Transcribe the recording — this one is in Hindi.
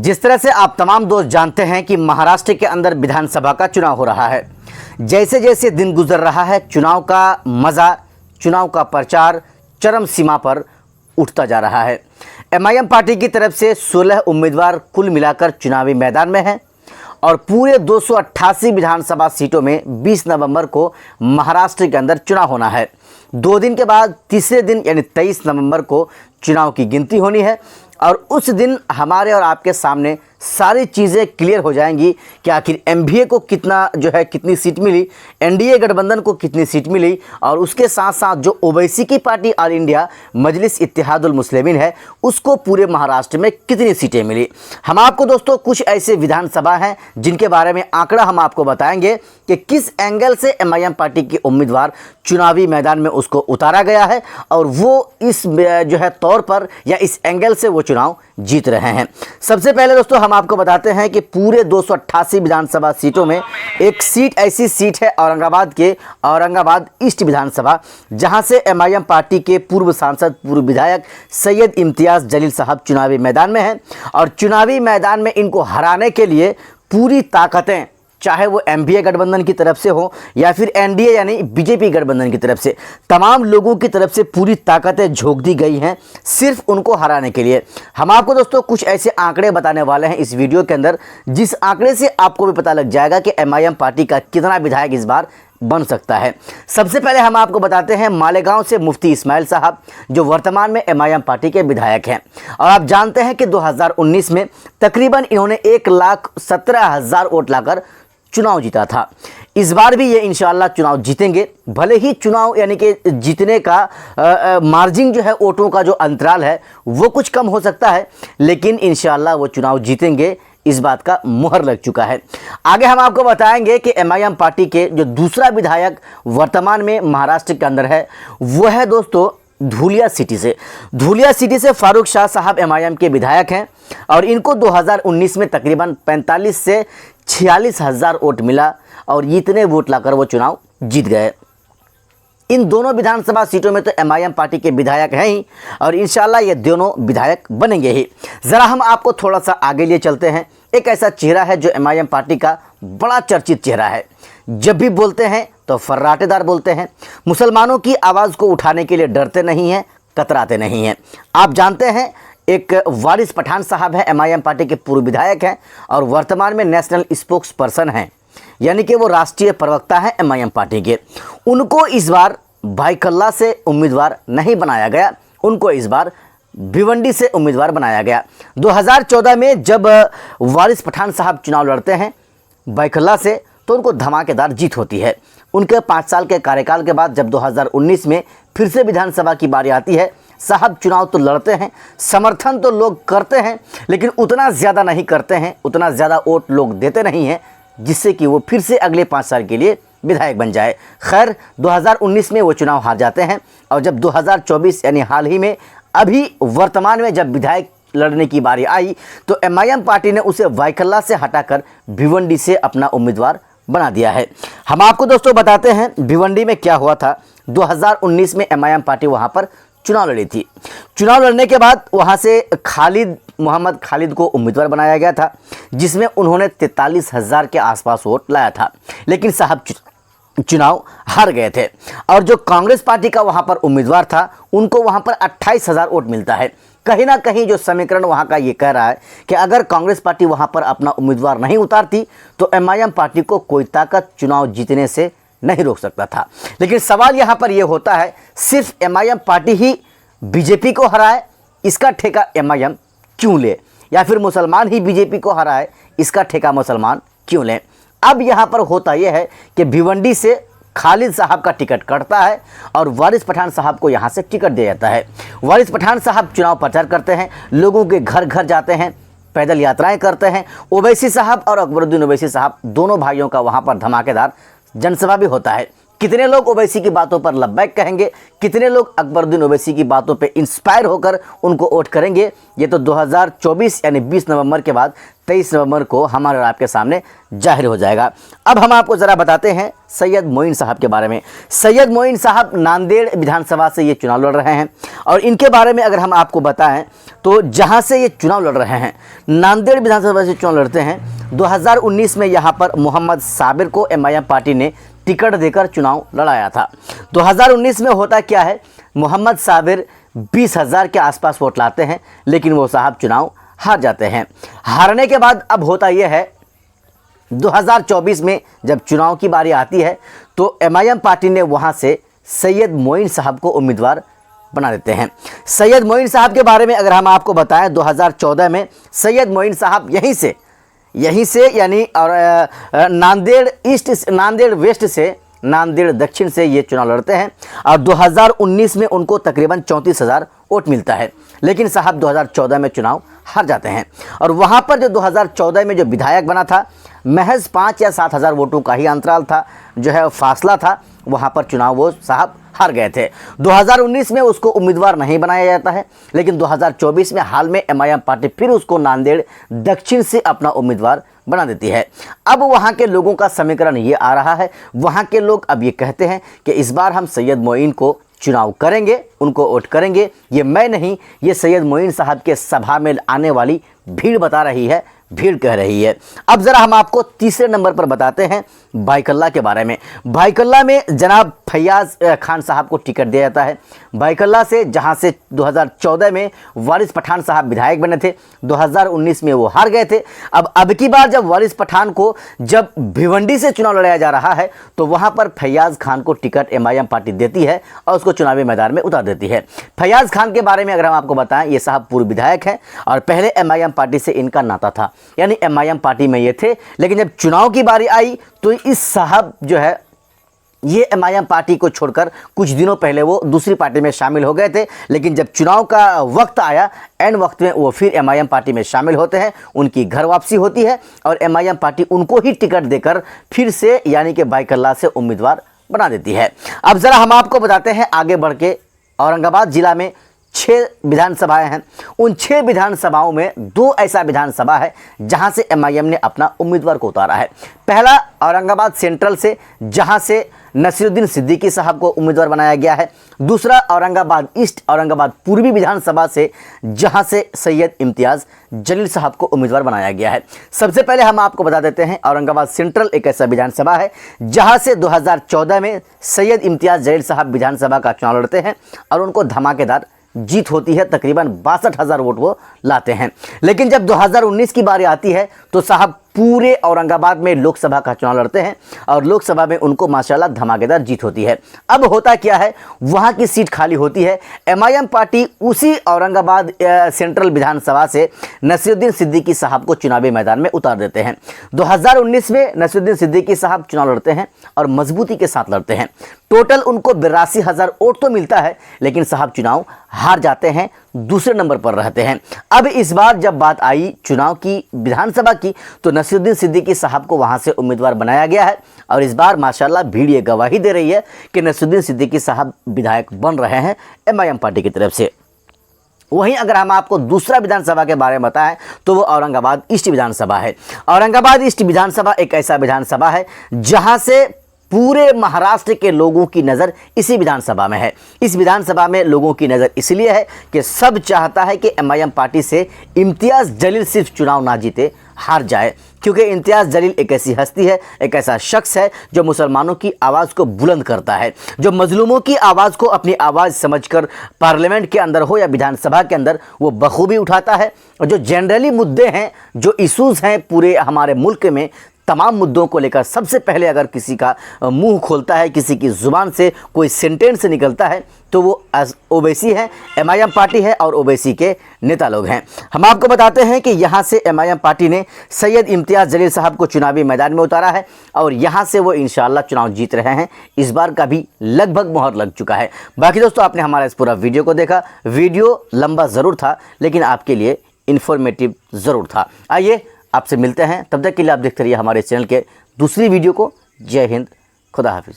जिस तरह से आप तमाम दोस्त जानते हैं कि महाराष्ट्र के अंदर विधानसभा का चुनाव हो रहा है। जैसे जैसे दिन गुजर रहा है चुनाव का मज़ा, चुनाव का प्रचार चरम सीमा पर उठता जा रहा है। एमआईएम पार्टी की तरफ से 16 उम्मीदवार कुल मिलाकर चुनावी मैदान में हैं और पूरे 288 विधानसभा सीटों में 20 नवंबर को महाराष्ट्र के अंदर चुनाव होना है। 2 दिन के बाद तीसरे दिन यानी 23 नवंबर को चुनाव की गिनती होनी है और उस दिन हमारे और आपके सामने सारी चीज़ें क्लियर हो जाएंगी कि आखिर एमवीए को कितनी सीट मिली, एनडीए गठबंधन को कितनी सीट मिली और उसके साथ साथ जो ओवैसी की पार्टी ऑल इंडिया मजलिस इत्तेहादुल मुस्लिमीन है उसको पूरे महाराष्ट्र में कितनी सीटें मिली। हम आपको दोस्तों कुछ ऐसे विधानसभा हैं जिनके बारे में आंकड़ा हम आपको बताएंगे कि किस एंगल से एमआईएम पार्टी के उम्मीदवार चुनावी मैदान में उसको उतारा गया है और वो इस तौर पर या इस एंगल से वो चुनाव जीत रहे हैं। सबसे पहले दोस्तों हम आपको बताते हैं कि पूरे 288 विधानसभा सीटों में एक सीट ऐसी सीट है औरंगाबाद ईस्ट विधानसभा, जहां से एमआईएम पार्टी के पूर्व सांसद पूर्व विधायक सैयद इम्तियाज जलील साहब चुनावी मैदान में हैं और चुनावी मैदान में इनको हराने के लिए पूरी ताकतें, चाहे वो एमवीए गठबंधन की तरफ से हो या फिर एनडीए यानी बीजेपी गठबंधन की तरफ से, तमाम लोगों की तरफ से पूरी ताकतें झोंक दी गई हैं सिर्फ उनको हराने के लिए। हम आपको दोस्तों कुछ ऐसे आंकड़े बताने वाले हैं इस वीडियो के अंदर जिस आंकड़े से आपको भी पता लग जाएगा कि एमआईएम पार्टी का कितना विधायक इस बार बन सकता है। सबसे पहले हम आपको बताते हैं मालेगांव से मुफ्ती इस्माइल साहब जो वर्तमान में एमआईएम पार्टी के विधायक हैं और आप जानते हैं कि 2019 में तकरीबन इन्होंने 1,17,000 वोट लाकर चुनाव जीता था। इस बार भी ये इंशाअल्लाह चुनाव जीतेंगे। भले ही चुनाव यानी कि जीतने का मार्जिन वोटों का जो अंतराल है वो कुछ कम हो सकता है, लेकिन इंशाअल्लाह वो चुनाव जीतेंगे, इस बात का मुहर लग चुका है। आगे हम आपको बताएंगे कि एमआईएम पार्टी के जो दूसरा विधायक वर्तमान में महाराष्ट्र के अंदर है वो है दोस्तों धुलिया सिटी से फारूक शाह साहब एमआईएम के विधायक हैं और इनको 2019 में तकरीबन 45 से 46 हज़ार वोट मिला और इतने वोट लाकर वो चुनाव जीत गए। इन दोनों विधानसभा सीटों में तो एमआईएम पार्टी के विधायक हैं ही और इंशाल्लाह ये दोनों विधायक बनेंगे ही। ज़रा हम आपको थोड़ा सा आगे लिए चलते हैं। एक ऐसा चेहरा है जो एमआईएम पार्टी का बड़ा चर्चित चेहरा है, जब भी बोलते हैं तो फर्राटेदार बोलते हैं, मुसलमानों की आवाज़ को उठाने के लिए डरते नहीं हैं, कतराते नहीं हैं। आप जानते हैं एक वारिस पठान साहब हैं, एमआईएम पार्टी के पूर्व विधायक हैं और वर्तमान में नेशनल स्पोक्स पर्सन हैं, यानी कि वो राष्ट्रीय प्रवक्ता हैं एमआईएम पार्टी के। उनको इस बार भाईकल्ला से उम्मीदवार नहीं बनाया गया, उनको इस बार भिवंडी से उम्मीदवार बनाया गया। 2014 में जब वारिस पठान साहब चुनाव लड़ते हैं भाईकल्ला से तो उनको धमाकेदार जीत होती है। उनके 5 साल के कार्यकाल के बाद जब 2019 में फिर से विधानसभा की बारी आती है, साहब चुनाव तो लड़ते हैं, समर्थन तो लोग करते हैं लेकिन उतना ज़्यादा नहीं करते हैं, उतना ज़्यादा वोट लोग देते नहीं हैं जिससे कि वो फिर से अगले 5 साल के लिए विधायक बन जाए। खैर 2019 में वो चुनाव हार जाते हैं और जब 2024 यानी हाल ही में अभी वर्तमान में जब विधायक लड़ने की बारी आई तो एमआईएम पार्टी ने उसे भाईकल्ला से हटाकर भिवंडी से अपना उम्मीदवार बना दिया है। हम आपको दोस्तों बताते हैं भिवंडी में क्या हुआ था। 2019 में एमआईएम पार्टी वहां पर चुनाव लड़ी थी। चुनाव लड़ने के बाद वहां से मोहम्मद खालिद को उम्मीदवार बनाया गया था जिसमें उन्होंने 43,000 के आसपास वोट लाया था, लेकिन साहब चुनाव हार गए थे और जो कांग्रेस पार्टी का वहां पर उम्मीदवार था उनको वहां पर 28,000 वोट मिलता है। कहीं ना कहीं जो समीकरण वहां का ये कह रहा है कि अगर कांग्रेस पार्टी वहां पर अपना उम्मीदवार नहीं उतारती तो एमआईएम पार्टी को कोई ताकत चुनाव जीतने से नहीं रोक सकता था। लेकिन सवाल यहां पर यह होता है सिर्फ एमआईएम पार्टी ही बीजेपी को हराए, इसका ठेका एमआईएम क्यों ले, या फिर मुसलमान ही बीजेपी को हराए, इसका ठेका मुसलमान क्यों लें। अब यहां पर होता यह है कि भिवंडी से खालिद साहब का टिकट कटता है और वारिस पठान साहब को यहां से टिकट दिया जाता है। वारिस पठान साहब चुनाव प्रचार करते हैं, लोगों के घर घर जाते हैं, पैदल यात्राएं करते हैं। ओवैसी साहब और अकबरुद्दीन ओवैसी साहब दोनों भाइयों का वहां पर धमाकेदार जनसभा भी होता है। कितने लोग ओवैसी की बातों पर लब्बैक कहेंगे, कितने लोग अकबरुद्दीन ओवैसी की बातों पे इंस्पायर होकर उनको वोट करेंगे, ये तो 2024 यानी 20 नवंबर के बाद 23 नवंबर को हमारे और आपके सामने जाहिर हो जाएगा। अब हम आपको ज़रा बताते हैं सैयद मोइन साहब के बारे में। सैयद मोइन साहब नांदेड़ विधानसभा से ये चुनाव लड़ रहे हैं और इनके बारे में अगर हम आपको बताएं तो जहां से ये चुनाव लड़ रहे हैं, नांदेड़ विधानसभा से चुनाव लड़ते हैं। 2019 में यहां पर मोहम्मद साबिर को एमआईएम पार्टी ने टिकट देकर चुनाव लड़ाया था। 2019 में होता क्या है, मोहम्मद साबिर 20,000 के आसपास वोट लाते हैं, लेकिन वो साहब चुनाव हार जाते हैं। हारने के बाद अब होता यह है, 2024 में जब चुनाव की बारी आती है तो एमआईएम पार्टी ने वहां से सैयद मोइन साहब को उम्मीदवार बना देते हैं। सैयद मोइन साहब के बारे में अगर हम आपको बताएं, 2014 में सैयद मोइन साहब यहीं से यानी और नांदेड़ ईस्ट, नांदेड़ वेस्ट से, नांदेड़ दक्षिण से ये चुनाव लड़ते हैं और 2019 में उनको तकरीबन 34,000 वोट मिलता है, लेकिन साहब 2014 में चुनाव हार जाते हैं। और वहाँ पर जो 2014 में जो विधायक बना था, महज 5 या 7,000 वोटों का ही अंतराल था, जो है फासला था, वहाँ पर चुनाव वो साहब हार गए थे। 2019 में उसको उम्मीदवार नहीं बनाया जाता है, लेकिन 2024 में हाल में एमआईएम पार्टी फिर उसको नांदेड़ दक्षिण से अपना उम्मीदवार बना देती है। अब वहाँ के लोगों का समीकरण ये आ रहा है, वहाँ के लोग अब ये कहते हैं कि इस बार हम सैयद मोइन को चुनाव करेंगे, उनको वोट करेंगे। ये मैं नहीं, ये सैयद मोइन साहब के सभा में आने वाली भीड़ बता रही है, भीड़ कह रही है। अब ज़रा हम आपको तीसरे नंबर पर बताते हैं बाइकल्ला के बारे में। बाइकल्ला में जनाब फैयाज खान साहब को टिकट दिया जाता है। बाइकल्ला से, जहां से 2014 में वारिस पठान साहब विधायक बने थे, 2019 में वो हार गए थे। अब की बार जब वारिस पठान को जब भिवंडी से चुनाव लड़ाया जा रहा है तो वहां पर फैयाज खान को टिकट एमआईएम पार्टी देती है और उसको चुनावी मैदान में उतार देती है। फैयाज खान के बारे में अगर हम आपको बताएं, ये साहब पूर्व विधायक हैं और पहले एमआईएम पार्टी से इनका नाता था, यानी एमआईएम पार्टी में ये थे, लेकिन जब चुनाव की बारी आई तो इस साहब जो है ये एमआईएम पार्टी को छोड़कर कुछ दिनों पहले वो दूसरी पार्टी में शामिल हो गए थे, लेकिन जब चुनाव का वक्त आया, एंड वक्त में वो फिर एमआईएम पार्टी में शामिल होते हैं। उनकी घर वापसी होती है और एमआईएम पार्टी उनको ही टिकट देकर फिर से यानी कि बाइकल्ला से उम्मीदवार बना देती है। अब ज़रा हम आपको बताते हैं आगे बढ़ के, औरंगाबाद जिला में 6 विधानसभाएं हैं। उन 6 विधानसभाओं में 2 ऐसा विधानसभा है जहां से एमआईएम ने अपना उम्मीदवार को उतारा है। पहला औरंगाबाद सेंट्रल से, जहां से नसीरुद्दीन सिद्दीकी साहब को उम्मीदवार बनाया गया है। दूसरा औरंगाबाद ईस्ट, औरंगाबाद पूर्वी विधानसभा से, जहां से सैयद इम्तियाज़ जलील साहब को उम्मीदवार बनाया गया है। सबसे पहले हम आपको बता देते हैं, औरंगाबाद सेंट्रल एक ऐसा विधानसभा है जहां से 2014 में सैयद इम्तियाज़ जलील साहब विधानसभा का चुनाव लड़ते हैं और उनको धमाकेदार जीत होती है, तकरीबन 62,000 वोट वो लाते हैं। लेकिन जब 2019 की बारी आती है तो साहब पूरे औरंगाबाद में लोकसभा का चुनाव लड़ते हैं और लोकसभा में उनको माशाल्लाह धमाकेदार जीत होती है। अब होता क्या है, वहाँ की सीट खाली होती है। एमआईएम पार्टी उसी औरंगाबाद सेंट्रल विधानसभा से नसीरुद्दीन सिद्दीकी साहब को चुनावी मैदान में उतार देते हैं। 2019 में नसीरुद्दीन सिद्दीकी साहब चुनाव लड़ते हैं और मजबूती के साथ लड़ते हैं। टोटल उनको 82,000 वोट तो मिलता है, लेकिन साहब चुनाव हार जाते हैं, दूसरे नंबर पर रहते हैं। अब इस बार जब बात आई चुनाव की, विधानसभा की, तो नसीरुद्दीन सिद्दीकी साहब को वहां से उम्मीदवार बनाया गया है और इस बार माशाल्लाह भीड़ ये गवाही दे रही है कि नसीरुद्दीन सिद्दीकी साहब विधायक बन रहे हैं एमआईएम पार्टी की तरफ से। वहीं अगर हम आपको दूसरा विधानसभा के बारे में बताएं तो वो औरंगाबाद ईस्ट विधानसभा है। औरंगाबाद ईस्ट विधानसभा एक ऐसा विधानसभा है जहां से पूरे महाराष्ट्र के लोगों की नज़र इसी विधानसभा में है। इस विधानसभा में लोगों की नज़र इसलिए है कि सब चाहता है कि एमआईएम पार्टी से इम्तियाज़ जलील सिर्फ चुनाव ना जीते, हार जाए, क्योंकि इम्तियाज़ जलील एक ऐसी हस्ती है, एक ऐसा शख्स है जो मुसलमानों की आवाज़ को बुलंद करता है, जो मजलूमों की आवाज़ को अपनी आवाज़ समझकर पार्लियामेंट के अंदर हो या विधानसभा के अंदर वो बखूबी उठाता है। और जो जनरली मुद्दे हैं, जो इशूज़ हैं पूरे हमारे मुल्क में, तमाम मुद्दों को लेकर सबसे पहले अगर किसी का मुंह खोलता है, किसी की ज़ुबान से कोई सेंटेंस निकलता है तो वो ओवैसी है, एमआईएम पार्टी है और ओवैसी के नेता लोग हैं। हम आपको बताते हैं कि यहाँ से एमआईएम पार्टी ने सैयद इम्तियाज़ जलील साहब को चुनावी मैदान में उतारा है और यहाँ से वो इंशाअल्लाह चुनाव जीत रहे हैं। इस बार का भी लगभग मोहर लग चुका है। बाकी दोस्तों, आपने हमारा इस पूरा वीडियो को देखा। वीडियो लंबा ज़रूर था, लेकिन आपके लिए इन्फॉर्मेटिव ज़रूर था। आइए आपसे मिलते हैं, तब तक के लिए आप देखते रहिए हमारे चैनल के दूसरी वीडियो को। जय हिंद, खुदा हाफिज़।